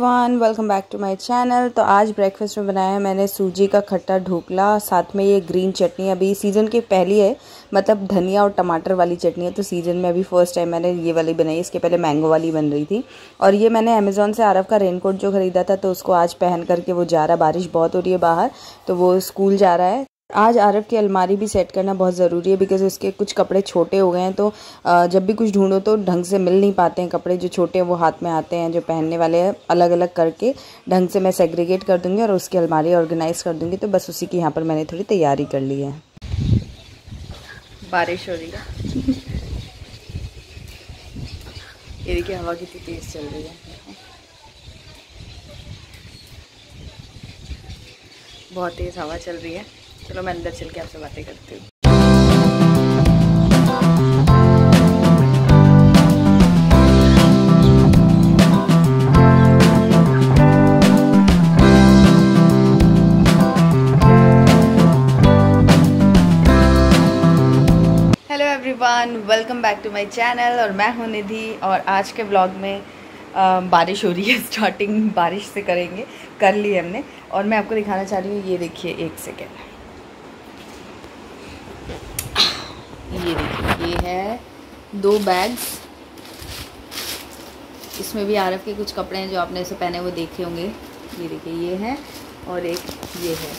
Everyone, welcome back to my channel. तो आज breakfast में बनाया है मैंने सूजी का खट्टा ढोकला, साथ में ये ग्रीन चटनी। अभी सीज़न की पहली है, मतलब धनिया और टमाटर वाली चटनी है। तो सीज़न में अभी फर्स्ट टाइम मैंने ये वाली बनाई, इसके पहले मैंगो वाली बन रही थी। और ये मैंने अमेज़ॉन से आरव का रेनकोट जो ख़रीदा था, तो उसको आज पहन करके वो जा रहा है। बारिश बहुत हो रही है बाहर, तो वो स्कूल जा रहा है। आज आरव की अलमारी भी सेट करना बहुत ज़रूरी है, बिकॉज़ उसके कुछ कपड़े छोटे हो गए हैं। तो जब भी कुछ ढूंढो तो ढंग से मिल नहीं पाते हैं कपड़े। जो छोटे हैं वो हाथ में आते हैं, जो पहनने वाले हैं अलग अलग करके ढंग से मैं सेग्रीगेट कर दूंगी और उसकी अलमारी ऑर्गेनाइज़ कर दूंगी। तो बस उसी की यहाँ पर मैंने थोड़ी तैयारी कर ली है। बारिश हो रही है ये देखिए, हवा कितनी तेज़ चल रही है, बहुत तेज़ हवा चल रही है। चलो मैं अंदर चल के आपसे बातें करती हूँ। Hello everyone, welcome back to my channel. और मैं हूँ निधि, और आज के व्लॉग में बारिश हो रही है। स्टार्टिंग बारिश से कर ली हमने। और मैं आपको दिखाना चाह रही हूँ, ये देखिए, एक सेकेंड, ये देखिए, ये है 2 बैग्स। इसमें भी आरव के कुछ कपड़े हैं जो आपने इसे पहने हुए देखे होंगे। ये देखिए, ये है, और एक ये है।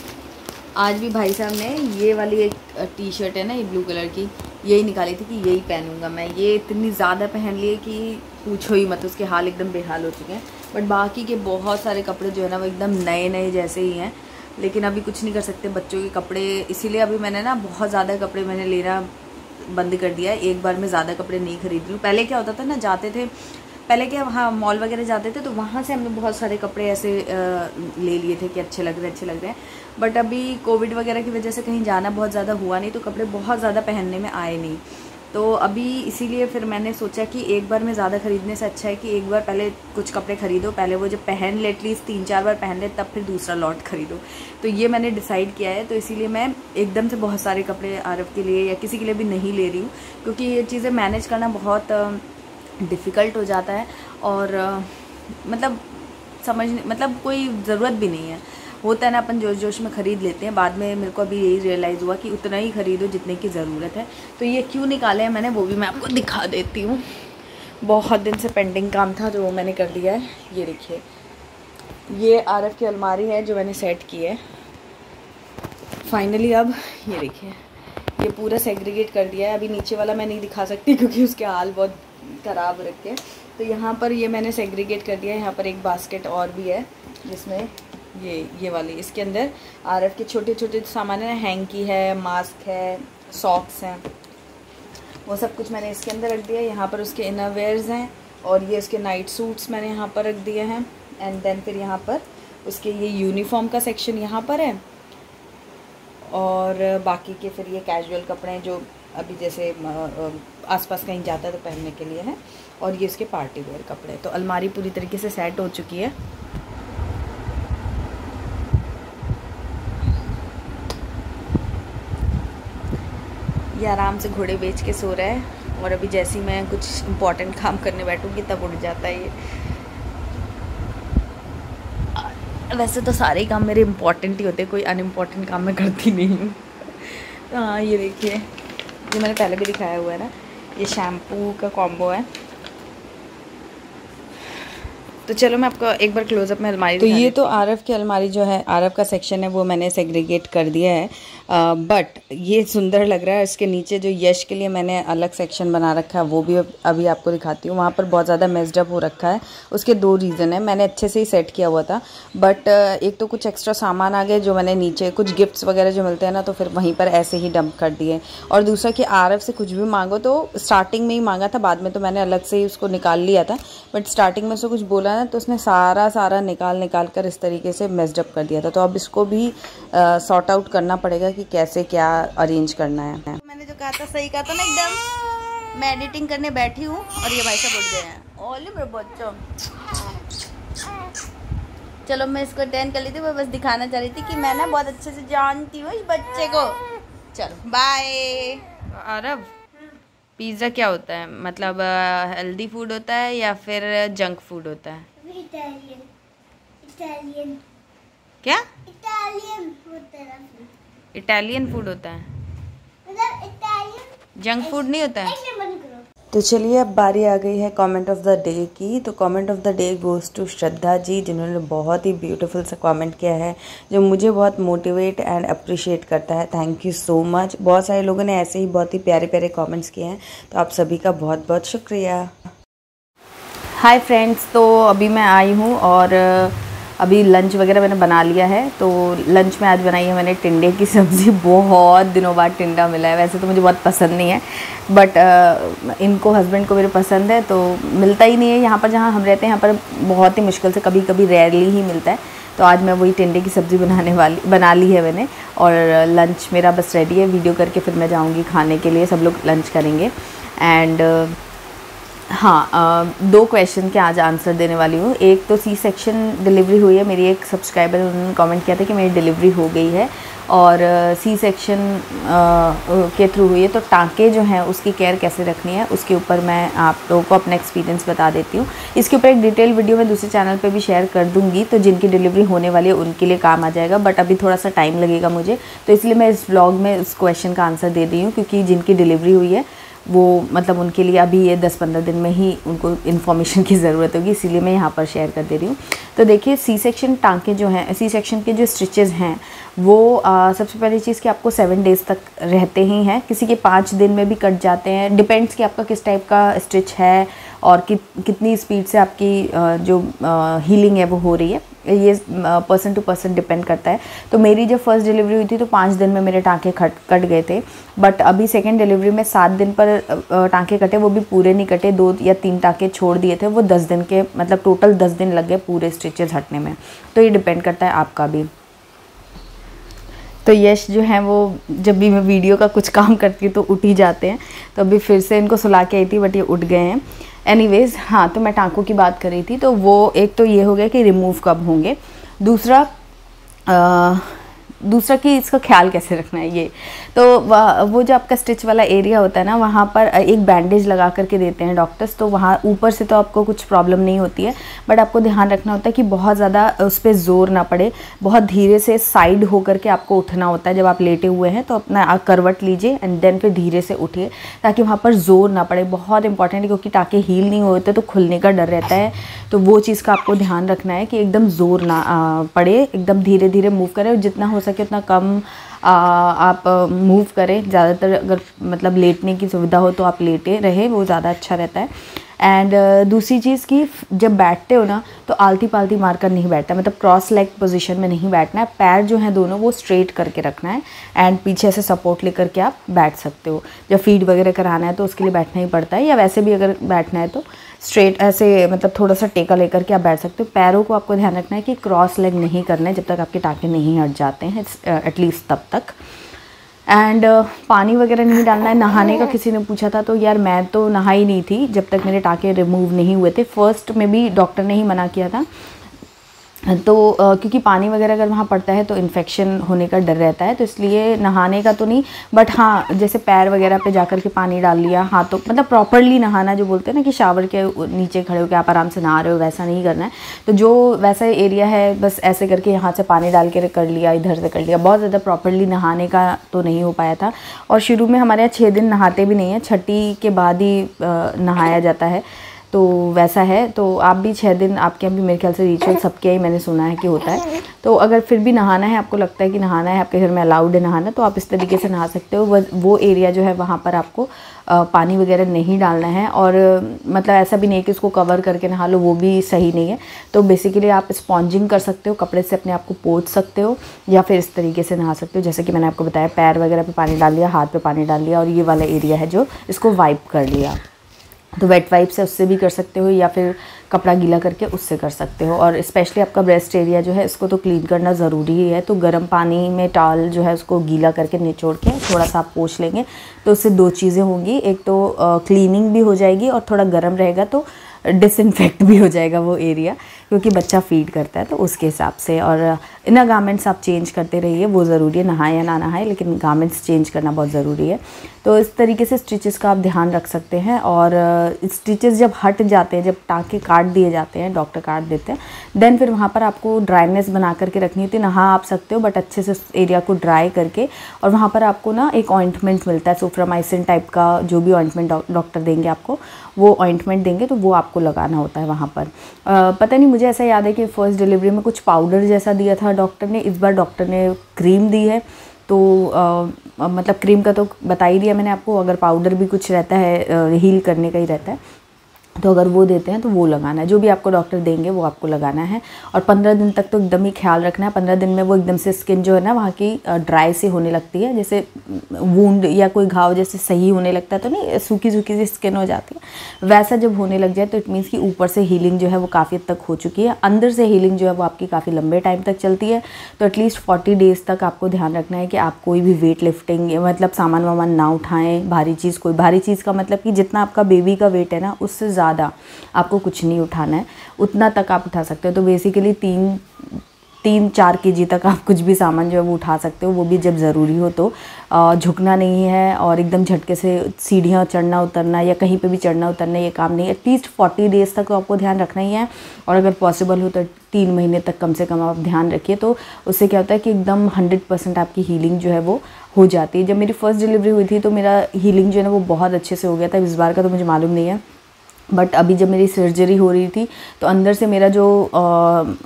आज भी भाई साहब ने ये वाली एक टी शर्ट है ना, ये ब्लू कलर की, यही निकाली थी कि यही पहनूंगा मैं। ये इतनी ज़्यादा पहन लिए कि पूछो ही मत, उसके हाल एकदम बेहाल हो चुके हैं। बट बाकी के बहुत सारे कपड़े जो है ना, वो एकदम नए नए जैसे ही हैं। लेकिन अभी कुछ नहीं कर सकते, बच्चों के कपड़े। इसीलिए अभी मैंने ना बहुत ज़्यादा कपड़े मैंने लेना बंद कर दिया है। एक बार में ज़्यादा कपड़े नहीं खरीद रही हूँ। पहले क्या होता था ना, जाते थे पहले क्या, वहाँ मॉल वगैरह जाते थे, तो वहाँ से हमने बहुत सारे कपड़े ऐसे ले लिए थे कि अच्छे लग रहे हैं। बट अभी कोविड वगैरह की वजह से कहीं जाना बहुत ज़्यादा हुआ नहीं, तो कपड़े बहुत ज़्यादा पहनने में आए नहीं। तो अभी इसीलिए फिर मैंने सोचा कि एक बार में ज़्यादा ख़रीदने से अच्छा है कि एक बार पहले कुछ कपड़े ख़रीदो, पहले वो जब पहन ले, एटलीस्ट 3-4 बार पहन ले, तब फिर दूसरा लॉट ख़रीदो। तो ये मैंने डिसाइड किया है। तो इसीलिए मैं एकदम से बहुत सारे कपड़े आरव के लिए या किसी के लिए भी नहीं ले रही हूँ, क्योंकि ये चीज़ें मैनेज करना बहुत डिफ़िकल्ट हो जाता है। और मतलब कोई ज़रूरत भी नहीं है। होता है ना, अपन जोश जोश में ख़रीद लेते हैं, बाद में मेरे को अभी यही रियलाइज़ हुआ कि उतना ही ख़रीदो जितने की ज़रूरत है। तो ये क्यों निकाले हैं मैंने, वो भी मैं आपको दिखा देती हूँ। बहुत दिन से पेंडिंग काम था, तो वो मैंने कर दिया है। ये देखिए, ये आरव की अलमारी है जो मैंने सेट की है फाइनली। अब ये देखिए, ये पूरा सेग्रीगेट कर दिया है। अभी नीचे वाला मैं नहीं दिखा सकती क्योंकि उसके हाल बहुत ख़राब रखे। तो यहाँ पर ये मैंने सेग्रीगेट कर दिया है। यहाँ पर एक बास्केट और भी है, जिसमें ये वाली, इसके अंदर आरव के छोटे छोटे सामान है, हैंकी है, मास्क है, सॉक्स हैं, वो सब कुछ मैंने इसके अंदर रख दिया है। यहाँ पर उसके इनरवेयर्स हैं, और ये उसके नाइट सूट्स मैंने यहाँ पर रख दिए हैं। एंड देन फिर यहाँ पर उसके ये यूनिफॉर्म का सेक्शन यहाँ पर है, और बाकी के फिर ये कैजुअल कपड़े हैं जो अभी जैसे आसपास कहीं जाता है तो पहनने के लिए है, और ये इसके पार्टी वेयर कपड़े। तो अलमारी पूरी तरीके से सेट हो चुकी है। ये आराम से घोड़े बेच के सो रहा है, और अभी जैसे ही मैं कुछ इम्पोर्टेंट काम करने बैठूंगी तब उठ जाता है ये। वैसे तो सारे काम मेरे इम्पोर्टेंट ही होते हैं, कोई अनइम्पोर्टेंट काम मैं करती नहीं हूँ। तो हाँ, ये देखिए, ये मैंने पहले भी दिखाया हुआ है ना, ये शैम्पू का कॉम्बो है। तो चलो मैं आपको एक बार क्लोजअप में अलमारी। तो ये तो आरव की अलमारी जो है, आरव का सेक्शन है, वो मैंने सेग्रीगेट कर दिया है। बट ये सुंदर लग रहा है। इसके नीचे जो यश के लिए मैंने अलग सेक्शन बना रखा है, वो भी अभी आपको दिखाती हूँ। वहाँ पर बहुत ज़्यादा मेस्ड अप हो रखा है। उसके 2 रीज़न है। मैंने अच्छे से ही सेट किया हुआ था, बट एक तो कुछ एक्स्ट्रा सामान आ गए जो मैंने नीचे, कुछ गिफ्ट्स वगैरह जो मिलते हैं ना, तो फिर वहीं पर ऐसे ही डंप कर दिए। और दूसरा कि आरव से कुछ भी मांगो, तो स्टार्टिंग में ही मांगा था, बाद में तो मैंने अलग से ही उसको निकाल लिया था। बट स्टार्टिंग में उसको कुछ बोला ना, तो उसने सारा निकाल कर इस तरीके से मेस्ड अप कर दिया था। तो अब इसको भी सॉर्ट आउट करना पड़ेगा कि कैसे क्या अरेंज करना है। तो मैंने जो कहा था सही कहा था ना एकदम। मैं एडिटिंग करने बैठी हूँ और ये भाई साहब उठ गए हैं। ओले मेरे बच्चों, चलो मैं इसको अटेंड कर ली थी, मैं बस दिखाना चाह रही थी कि मैं ना बहुत अच्छे से जानती हूँ इस बच्चे को। चलो बाय। आरव, पिज़्ज़ा क्या होता है? मतलब हेल्दी फूड होता है या फिर जंक फूड होता है? इटालियन। क्या इटालियन होता है? इटालियन फूड होता है, मतलब इटालियन जंक फूड नहीं होता है। तो चलिए अब बारी आ गई है कमेंट ऑफ द डे की। तो comment of the day goes to Shraddha ji, जिन्होंने बहुत ही ब्यूटीफुल सा कमेंट किया है जो मुझे बहुत मोटिवेट एंड अप्रिशिएट करता है। Thank you so much. बहुत सारे लोगों ने ऐसे ही बहुत ही प्यारे प्यारे कमेंट्स किए हैं, तो आप सभी का बहुत बहुत शुक्रिया। हाय फ्रेंड्स, तो अभी मैं आई हूँ और अभी लंच वगैरह मैंने बना लिया है। तो लंच में आज बनाई है मैंने टिंडे की सब्ज़ी। बहुत दिनों बाद टिंडा मिला है, वैसे तो मुझे बहुत पसंद नहीं है, बट इनको हस्बैंड को मेरे पसंद है, तो मिलता ही नहीं है यहाँ पर जहाँ हम रहते हैं। यहाँ पर बहुत ही मुश्किल से कभी कभी रेयरली ही मिलता है। तो आज मैं वही टिंडे की सब्ज़ी बना ली है मैंने, और लंच मेरा बस रेडी है। वीडियो करके फिर मैं जाऊँगी खाने के लिए, सब लोग लंच करेंगे। एंड हाँ, 2 क्वेश्चन के आज आंसर देने वाली हूँ। एक तो सी सेक्शन डिलीवरी हुई है, मेरी एक सब्सक्राइबर उन्होंने कमेंट किया था कि मेरी डिलीवरी हो गई है और सी सेक्शन के थ्रू हुई है। तो टाँके जो हैं उसकी केयर कैसे रखनी है उसके ऊपर मैं आप लोगों को अपना एक्सपीरियंस बता देती हूँ। इसके ऊपर एक डिटेल वीडियो मैं दूसरे चैनल पे भी शेयर कर दूँगी, तो जिनकी डिलीवरी होने वाली है उनके लिए काम आ जाएगा। बट अभी थोड़ा सा टाइम लगेगा मुझे, तो इसलिए मैं इस व्लॉग में उस क्वेश्चन का आंसर दे दी हूँ, क्योंकि जिनकी डिलीवरी हुई है वो मतलब उनके लिए अभी ये 10-15 दिन में ही उनको इन्फॉर्मेशन की ज़रूरत होगी, इसीलिए मैं यहाँ पर शेयर कर दे रही हूँ। तो देखिए, सी सेक्शन टाँके जो हैं, सी सेक्शन के जो स्टिचेस हैं वो सबसे पहली चीज़ कि आपको 7 डेज़ तक रहते ही हैं। किसी के 5 दिन में भी कट जाते हैं, डिपेंड्स कि आपका किस टाइप का स्टिच है और कितनी स्पीड से आपकी जो हीलिंग है वो हो रही है। ये पर्सन टू पर्सन डिपेंड करता है। तो मेरी जब फर्स्ट डिलीवरी हुई थी तो 5 दिन में मेरे टाँके कट गए थे, बट अभी सेकेंड डिलीवरी में 7 दिन पर टाँके कटे, वो भी पूरे नहीं कटे, 2 या 3 टाँके छोड़ दिए थे। वो 10 दिन के, मतलब टोटल 10 दिन लग गए पूरे स्टिचेस हटने में। तो ये डिपेंड करता है आपका भी। तो यश जो है वो जब भी मैं वीडियो का कुछ काम करती हूँ तो उठ ही जाते हैं, तो अभी फिर से इनको सुला के आई थी बट ये उठ गए हैं। एनीवेज़, हाँ, तो मैं टाँकों की बात कर रही थी। तो वो एक तो ये हो गया कि रिमूव कब होंगे, दूसरा कि इसका ख्याल कैसे रखना है। ये तो वो जो आपका स्टिच वाला एरिया होता है ना, वहाँ पर एक बैंडेज लगा करके देते हैं डॉक्टर्स। तो वहाँ ऊपर से तो आपको कुछ प्रॉब्लम नहीं होती है, बट आपको ध्यान रखना होता है कि बहुत ज़्यादा उस पर ज़ोर ना पड़े। बहुत धीरे से साइड हो करके आपको उठना होता है। जब आप लेटे हुए हैं तो अपना करवट लीजिए एंड देन फिर धीरे से उठिए, ताकि वहाँ पर ज़ोर ना पड़े। बहुत इंपॉर्टेंट है, क्योंकि टाँके हील नहीं होते तो खुलने का डर रहता है। तो वो चीज़ का आपको ध्यान रखना है कि एकदम ज़ोर ना पड़े, एकदम धीरे धीरे मूव करें, और जितना हो सके उतना कम आप मूव करें। ज़्यादातर अगर मतलब लेटने की सुविधा हो तो आप लेटे रहे, वो ज़्यादा अच्छा रहता है। एंड दूसरी चीज़ कि जब बैठते हो ना तो आलती पालती मारकर नहीं बैठना, मतलब क्रॉस लेग पोजीशन में नहीं बैठना है। पैर जो हैं दोनों वो स्ट्रेट करके रखना है एंड पीछे से सपोर्ट लेकर के आप बैठ सकते हो। जब फीड वगैरह कराना है तो उसके लिए बैठना ही पड़ता है, या वैसे भी अगर बैठना है तो स्ट्रेट ऐसे मतलब थोड़ा सा टेका लेकर के आप बैठ सकते हो। पैरों को आपको ध्यान रखना है कि क्रॉस लेग नहीं करना है जब तक आपके टाँके नहीं हट जाते हैं, एटलीस्ट तब तक। एंड पानी वगैरह नहीं डालना है। नहाने का किसी ने पूछा था, तो यार मैं तो नहाई नहीं थी जब तक मेरे टाँके रिमूव नहीं हुए थे। फर्स्ट में भी डॉक्टर ने ही मना किया था, तो क्योंकि पानी वगैरह अगर वहाँ पड़ता है तो इन्फेक्शन होने का डर रहता है, तो इसलिए नहाने का तो नहीं। बट हाँ, जैसे पैर वगैरह पे जाकर के पानी डाल लिया, हाथों मतलब प्रॉपरली नहाना, जो बोलते हैं ना कि शावर के नीचे खड़े होकर आप आराम से नहा रहे हो, वैसा नहीं करना है। तो जो वैसा एरिया है बस ऐसे करके यहाँ से पानी डाल के कर लिया, इधर से कर लिया। बहुत ज़्यादा प्रॉपरली नहाने का तो नहीं हो पाया था। और शुरू में हमारे यहाँ 6 दिन नहाते भी नहीं हैं, छठी के बाद ही नहाया जाता है, तो वैसा है। तो आप भी 6 दिन, आपके यहाँ भी मेरे ख्याल से रिचुअल सबके ही मैंने सुना है कि होता है। तो अगर फिर भी नहाना है, आपको लगता है कि नहाना है, आपके घर में अलाउड है नहाना, तो आप इस तरीके से नहा सकते हो। वो एरिया जो है वहाँ पर आपको पानी वगैरह नहीं डालना है, और मतलब ऐसा भी नहीं है कि उसको कवर करके नहा लो, वो भी सही नहीं है। तो बेसिकली आप स्पॉन्जिंग कर सकते हो, कपड़े से अपने आप को पोंछ सकते हो, या फिर इस तरीके से नहा सकते हो जैसे कि मैंने आपको बताया। पैर वगैरह पे पानी डाल लिया, हाथ पे पानी डाल लिया, और ये वाला एरिया है जो इसको वाइप कर लिया। तो वेट वाइप से उससे भी कर सकते हो, या फिर कपड़ा गीला करके उससे कर सकते हो। और स्पेशली आपका ब्रेस्ट एरिया जो है इसको तो क्लीन करना ज़रूरी ही है। तो गर्म पानी में टॉवल जो है उसको गीला करके निचोड़ के थोड़ा सा आप पोंछ लेंगे, तो उससे 2 चीज़ें होंगी। एक तो क्लीनिंग भी हो जाएगी, और थोड़ा गर्म रहेगा तो डिसइंफेक्ट भी हो जाएगा वो एरिया। क्योंकि बच्चा फीड करता है तो उसके हिसाब से। और इनर गारमेंट्स आप चेंज करते रहिए, वो ज़रूरी है, नहाए या ना नहाए लेकिन गारमेंट्स चेंज करना बहुत ज़रूरी है। तो इस तरीके से स्टिचेस का आप ध्यान रख सकते हैं। और स्टिचेस जब हट जाते हैं, जब टाँके काट दिए जाते हैं, डॉक्टर काट देते हैं, देन फिर वहाँ पर आपको ड्राइनेस बना करके रखनी होती है। नहा आप सकते हो बट अच्छे से एरिया को ड्राई करके, और वहाँ पर आपको ना एक ऑइंटमेंट मिलता है सोफ्रामाइसिन टाइप का, जो भी ऑइंटमेंट डॉक्टर देंगे आपको, वो ऑइंटमेंट देंगे तो वो आपको लगाना होता है वहाँ पर। पता नहीं, मुझे ऐसा याद है कि फ़र्स्ट डिलीवरी में कुछ पाउडर जैसा दिया था डॉक्टर ने, इस बार डॉक्टर ने क्रीम दी है। तो मतलब क्रीम का तो बता ही दिया मैंने आपको, अगर पाउडर भी कुछ रहता है हील करने का ही रहता है, तो अगर वो देते हैं तो वो लगाना है, जो भी आपको डॉक्टर देंगे वो आपको लगाना है। और 15 दिन तक तो एकदम ही ख्याल रखना है। 15 दिन में वो एकदम से स्किन जो है ना वहाँ की ड्राई सी होने लगती है, जैसे वूंड या कोई घाव जैसे सही होने लगता है तो नहीं, सूखी सूखी सी स्किन हो जाती है, वैसा जब होने लग जाए तो इट मीन्स कि ऊपर से हीलिंग जो है वो काफ़ी हद तक हो चुकी है। अंदर से हीलिंग जो है वो आपकी काफ़ी लंबे टाइम तक चलती है। तो एटलीस्ट 40 डेज़ तक आपको ध्यान रखना है कि आप कोई भी वेट लिफ्टिंग मतलब सामान वामान ना उठाएँ, भारी चीज़, कोई भारी चीज़ का मतलब कि जितना आपका बेबी का वेट है ना उससे ज़्यादा आपको कुछ नहीं उठाना है, उतना तक आप उठा सकते हो। तो बेसिकली 3-4 केजी तक आप कुछ भी सामान जो है वो उठा सकते हो, वो भी जब ज़रूरी हो तो। झुकना नहीं है और एकदम झटके से सीढ़ियाँ चढ़ना उतरना या कहीं पे भी चढ़ना उतरना ये काम नहीं है। एटलीस्ट 40 डेज़ तक तो आपको ध्यान रखना ही है, और अगर पॉसिबल हो तो 3 महीने तक कम से कम आप ध्यान रखिए। तो उससे क्या होता है कि एकदम 100% आपकी हीलिंग जो है वो हो जाती है। जब मेरी फ़र्स्ट डिलीवरी हुई थी तो मेरा हीलिंग जो है ना वो बहुत अच्छे से हो गया था। इस बार का तो मुझे मालूम नहीं है, बट अभी जब मेरी सर्जरी हो रही थी तो अंदर से मेरा जो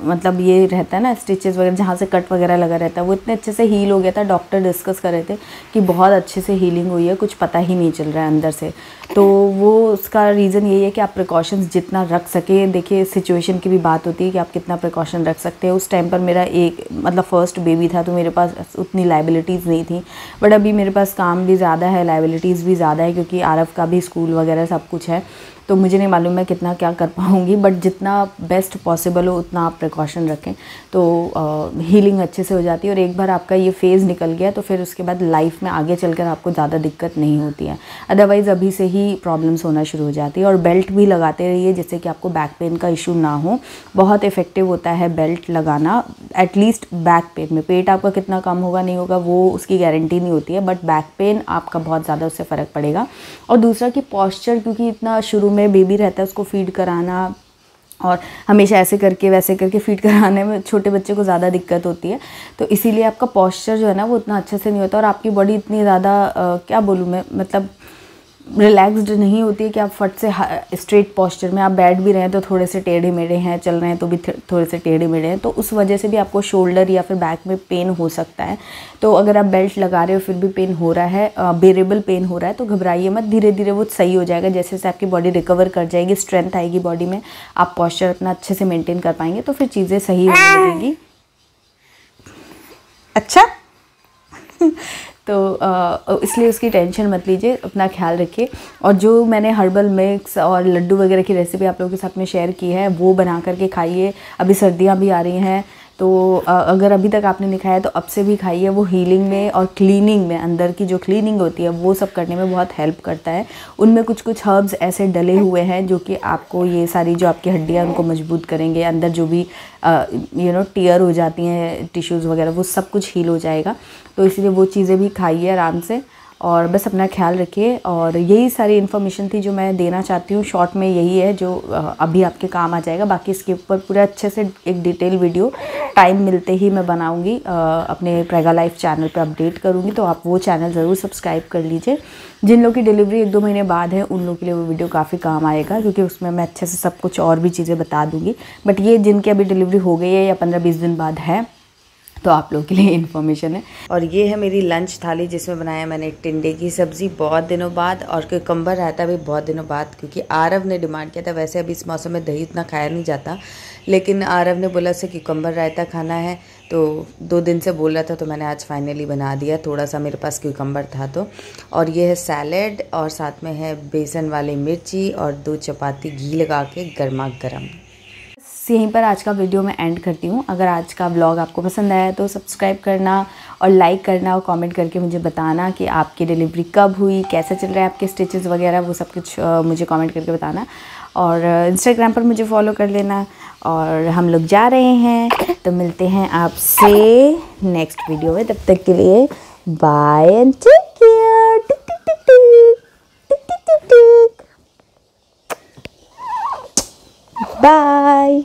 मतलब ये रहता है ना स्टिचेस वगैरह, जहाँ से कट वगैरह लगा रहता है, वो इतने अच्छे से हील हो गया था। डॉक्टर डिस्कस कर रहे थे कि बहुत अच्छे से हीलिंग हुई है, कुछ पता ही नहीं चल रहा है अंदर से। तो वो उसका रीज़न यही है कि आप प्रिकॉशंस जितना रख सके, देखिए सिचुएशन की भी बात होती है कि आप कितना प्रिकॉशन रख सकते हैं। उस टाइम पर मेरा एक मतलब फ़र्स्ट बेबी था तो मेरे पास उतनी लाइबिलिटीज़ नहीं थी, बट अभी मेरे पास काम भी ज़्यादा है, लाइबिलिटीज़ भी ज़्यादा है, क्योंकि आरव का भी स्कूल वगैरह सब कुछ है। तो मुझे नहीं मालूम मैं कितना क्या कर पाऊँगी, बट जितना बेस्ट पॉसिबल हो उतना आप प्रिकॉशन रखें तो हीलिंग अच्छे से हो जाती है। और एक बार आपका ये फेज़ निकल गया तो फिर उसके बाद लाइफ में आगे चलकर आपको ज़्यादा दिक्कत नहीं होती है। अदरवाइज़ अभी से ही प्रॉब्लम्स होना शुरू हो जाती है। और बेल्ट भी लगाते रहिए जिससे कि आपको बैक पेन का इशू ना हो। बहुत इफ़ेक्टिव होता है बेल्ट लगाना, एटलीस्ट बैक पेन में। पेट आपका कितना कम होगा नहीं होगा वो उसकी गारंटी नहीं होती है, बट बैक पेन आपका बहुत ज़्यादा उससे फ़र्क पड़ेगा। और दूसरा कि पॉस्चर, क्योंकि इतना शुरू में बेबी रहता है उसको फीड कराना और हमेशा ऐसे करके वैसे करके फीड कराने में छोटे बच्चे को ज़्यादा दिक्कत होती है। तो इसीलिए आपका पॉस्चर जो है ना वो उतना अच्छे से नहीं होता, और आपकी बॉडी इतनी ज़्यादा क्या बोलूँ मैं, मतलब रिलैक्स्ड नहीं होती है कि आप फट से स्ट्रेट पॉस्चर में आप बैठ भी रहे हैं तो थोड़े से टेढ़े मेढ़े हैं, चल रहे हैं तो भी थोड़े से टेढ़े मेढ़े हैं, तो उस वजह से भी आपको शोल्डर या फिर बैक में पेन हो सकता है। तो अगर आप बेल्ट लगा रहे हो फिर भी पेन हो रहा है, बेरेबल पेन हो रहा है, तो घबराइए मत, धीरे धीरे वो सही हो जाएगा। जैसे जैसे आपकी बॉडी रिकवर कर जाएगी, स्ट्रेंथ आएगी बॉडी में, आप पॉस्चर अपना अच्छे से मेंटेन कर पाएंगे तो फिर चीज़ें सही होने लगेंगी। अच्छा तो इसलिए उसकी टेंशन मत लीजिए, अपना ख्याल रखिए। और जो मैंने हर्बल मिक्स और लड्डू वगैरह की रेसिपी आप लोगों के साथ में शेयर की है वो बना करके खाइए। अभी सर्दियाँ भी आ रही हैं तो अगर अभी तक आपने नहीं खाया तो अब से भी खाइए। वो हीलिंग में और क्लीनिंग में, अंदर की जो क्लीनिंग होती है वो सब करने में बहुत हेल्प करता है। उनमें कुछ कुछ हर्ब्स ऐसे डले हुए हैं जो कि आपको ये सारी जो आपकी हड्डियाँ उनको मजबूत करेंगे, अंदर जो भी टीयर हो जाती हैं टिश्यूज़ वगैरह वो सब कुछ हील हो जाएगा। तो इसलिए वो चीज़ें भी खाइए आराम से और बस अपना ख्याल रखिए। और यही सारी इन्फॉर्मेशन थी जो मैं देना चाहती हूँ। शॉर्ट में यही है जो अभी आपके काम आ जाएगा। बाकी इसके ऊपर पूरा अच्छे से एक डिटेल वीडियो टाइम मिलते ही मैं बनाऊँगी, अपने प्रेगा लाइफ चैनल पे अपडेट करूँगी, तो आप वो चैनल ज़रूर सब्सक्राइब कर लीजिए। जिन लोगों की डिलीवरी 1-2 महीने बाद है उन लोगों के लिए वो वीडियो काफ़ी काम आएगा, क्योंकि उसमें मैं अच्छे से सब कुछ और भी चीज़ें बता दूँगी। बट ये जिनकी अभी डिलीवरी हो गई है या 15-20 दिन बाद है तो आप लोगों के लिए इन्फॉर्मेशन है। और ये है मेरी लंच थाली जिसमें बनाया मैंने टिंडे की सब्ज़ी बहुत दिनों बाद, और क्यूकम्बर रायता भी बहुत दिनों बाद, क्योंकि आरव ने डिमांड किया था। वैसे अभी इस मौसम में दही इतना खाया नहीं जाता, लेकिन आरव ने बोला उसे क्यूकम्बर रायता खाना है, तो 2 दिन से बोल रहा था, तो मैंने आज फाइनली बना दिया। थोड़ा सा मेरे पास क्यूकम्बर था तो। और ये है सैलेड और साथ में है बेसन वाली मिर्ची और 2 चपाती घी लगा के गर्मा गर्म। यहीं पर आज का वीडियो मैं एंड करती हूँ। अगर आज का व्लॉग आपको पसंद आया तो सब्सक्राइब करना और लाइक करना और कमेंट करके मुझे बताना कि आपकी डिलीवरी कब हुई, कैसे चल रहा है आपके स्टिचेस वगैरह, वो सब कुछ मुझे कमेंट करके बताना। और इंस्टाग्राम पर मुझे फॉलो कर लेना। और हम लोग जा रहे हैं, तो मिलते हैं आपसे नेक्स्ट वीडियो में। तब तक के लिए bye and take care. Tick tick tick tick tick tick tick tick. Bye.